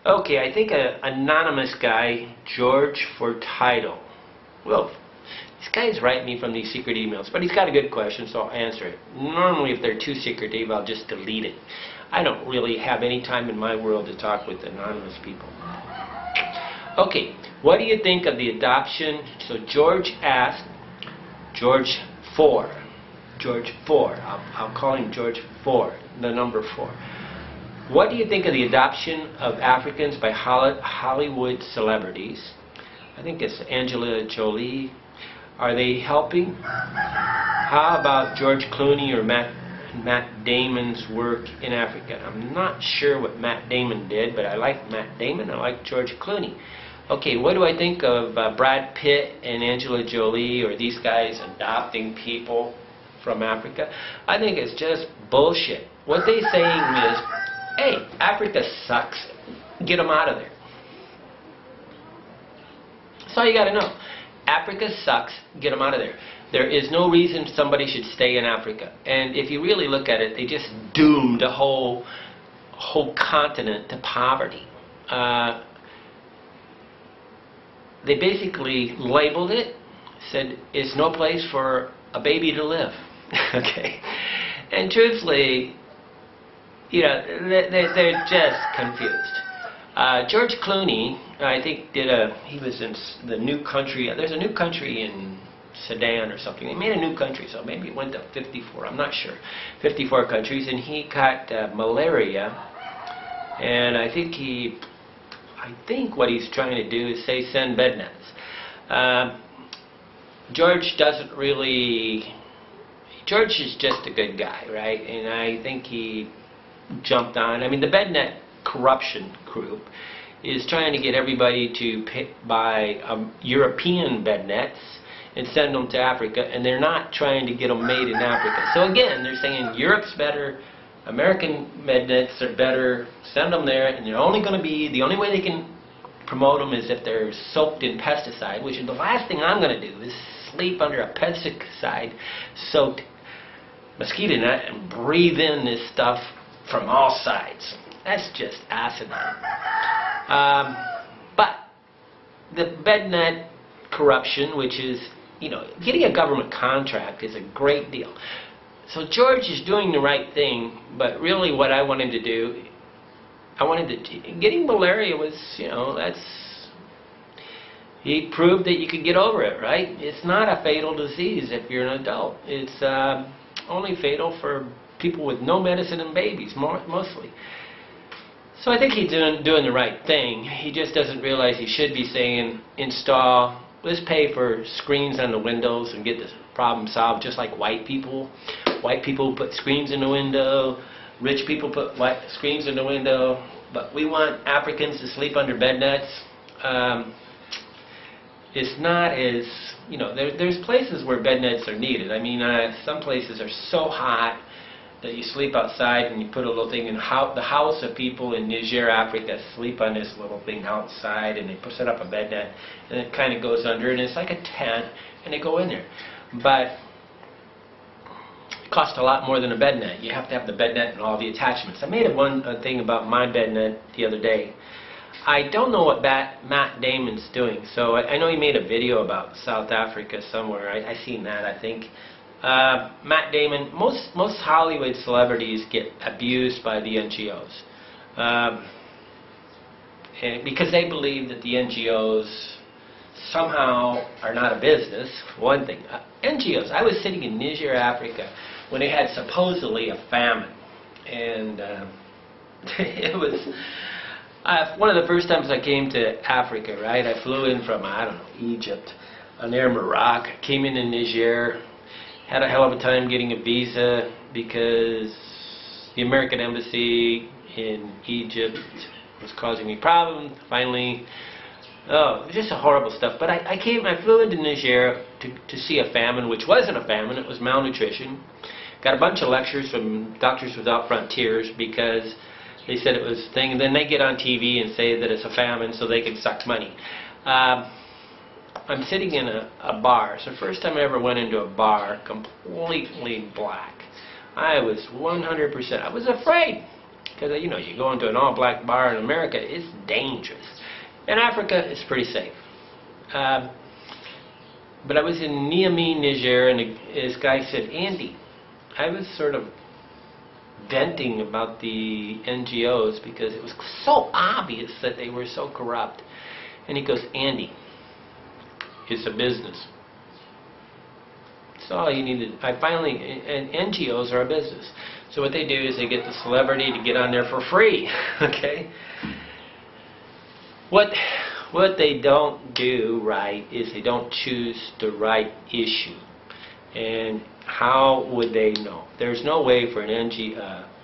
Okay, I think an anonymous guy, George Fortido. Well, this guy is writing me from these secret emails, but he's got a good question, so I'll answer it. Normally, if they're too secretive, I'll just delete it. I don't really have any time in my world to talk with anonymous people. Okay, what do you think of the adoption? So George asked, George 4. George 4. I'll call him George 4, the number 4. What do you think of the adoption of Africans by Hollywood celebrities? I think it's Angelina Jolie. Are they helping? How about George Clooney or Matt Damon's work in Africa? I'm not sure what Matt Damon did, but I like Matt Damon. I like George Clooney. Okay, what do I think of Brad Pitt and Angela Jolie, or these guys adopting people from Africa? I think it's just bullshit. What they're saying is, hey, Africa sucks. Get them out of there. That's all you got to know. Africa sucks. Get them out of there. There is no reason somebody should stay in Africa. And if you really look at it, they just doomed a whole continent to poverty. They basically labeled it, said it's no place for a baby to live. Okay, and truthfully, you know, they're just confused. George Clooney, I think, he was in the New Country. There's a New Country in Sudan or something. They made a new country, so maybe it went to 54. I'm not sure. 54 countries, and he got malaria, and I think what he's trying to do is say send bed nets. George doesn't really. George is just a good guy, right? And I think he jumped on. I mean, the BedNet corruption group is trying to get everybody to buy European bed nets and send them to Africa, and they're not trying to get them made in Africa. So again, they're saying Europe's better, American bed nets are better, send them there, and they're only going to be, the only way they can promote them is if they're soaked in pesticide, which is the last thing I'm going to do, is sleep under a pesticide-soaked mosquito net and breathe in this stuff from all sides. That's just asinine. But the BedNet corruption, which is, you know, getting a government contract is a great deal. So George is doing the right thing, but really what I wanted to do, getting malaria was, you know, he proved that you could get over it, right? It's not a fatal disease if you're an adult. It's only fatal for people with no medicine and babies, mostly. So I think he's doing the right thing. He just doesn't realize he should be saying, install, let's pay for screens on the windows and get this problem solved, just like white people. White people put screens in the window, rich people put screens in the window, but we want Africans to sleep under bed nets. It's not as, you know, there's places where bed nets are needed. I mean, some places are so hot that you sleep outside and you put a little thing in the house of people in Niger, Africa, sleep on this little thing outside, and they set up a bed net, and it kind of goes under, and it's like a tent, and they go in there. But it costs a lot more than a bed net. You have to have the bed net and all the attachments. I made a thing about my bed net the other day. I don't know what Matt Damon's doing. So I know he made a video about South Africa somewhere. I seen that, I think. Matt Damon, most Hollywood celebrities get abused by the NGOs. And because they believe that the NGOs somehow are not a business, one thing. NGOs, I was sitting in Niger, Africa, when they had supposedly a famine. And it was one of the first times I came to Africa, right? I flew in from, I don't know, Egypt, on Air Morocco, came into Niger, had a hell of a time getting a visa because the American embassy in Egypt was causing me problems. Finally, it was just a horrible stuff. But I flew into Niger to see a famine, which wasn't a famine, it was malnutrition. Got a bunch of lectures from Doctors Without Frontiers because they said it was a thing, and then they get on TV and say that it's a famine so they can suck money. I'm sitting in a bar. It's the first time I ever went into a bar completely black. I was 100%. I was afraid. Because, you know, you go into an all-black bar in America, it's dangerous. In Africa, it's pretty safe. But I was in Niamey, Niger, and this guy said, Andy, I was sort of venting about the NGOs because it was so obvious that they were so corrupt. And he goes, Andy, it's a business. That's all you need to, and NGOs are a business. So what they do is they get the celebrity to get on there for free, okay? What they don't do right is they don't choose the right issue. And how would they know? There's no way for an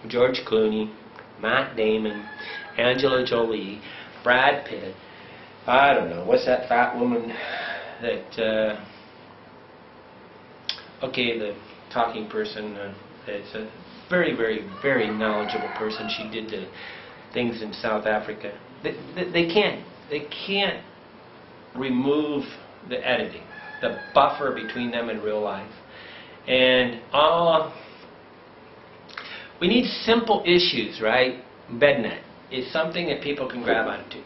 George Clooney, Matt Damon, Angela Jolie, Brad Pitt, I don't know, what's that fat woman that, okay, the talking person, it's a very, very, very knowledgeable person. She did the things in South Africa. They can't remove the editing, the buffer between them and real life. And we need simple issues, right? BedNet is something that people can grab onto.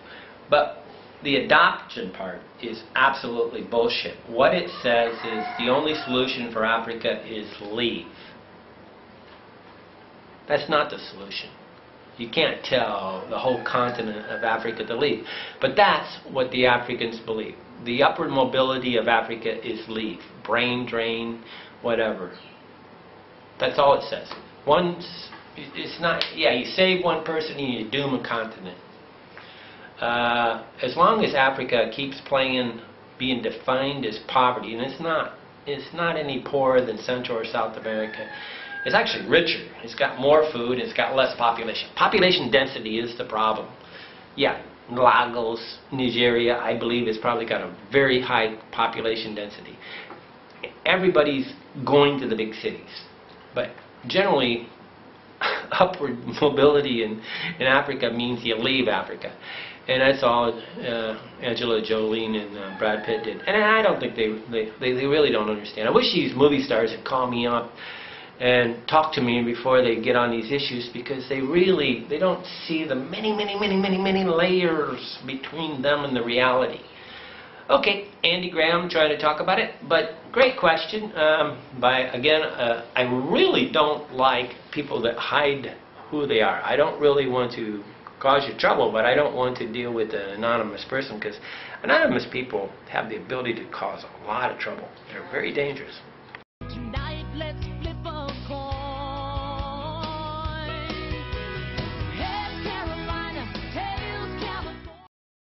But the adoption part is absolutely bullshit. What it says is the only solution for Africa is leave. That's not the solution. You can't tell the whole continent of Africa to leave. But that's what the Africans believe. The upward mobility of Africa is leave. Brain drain, whatever. That's all it says. It's not, yeah, you save one person and you doom a continent. As long as Africa keeps being defined as poverty, and it's not any poorer than Central or South America. It's actually richer. It's got more food. It's got less population. Population density is the problem. Yeah, Lagos, Nigeria, I believe, has probably got a very high population density. Everybody's going to the big cities. But generally, upward mobility in Africa means you leave Africa. And that's all Angela Jolie and Brad Pitt did. And I don't think they really don't understand. I wish these movie stars would call me up and talk to me before they get on these issues, because they don't see the many layers between them and the reality. Okay, Andy Graham trying to talk about it, but great question. I really don't like people that hide who they are. I don't really want to cause you trouble, but I don't want to deal with an anonymous person, because anonymous people have the ability to cause a lot of trouble. They're very dangerous.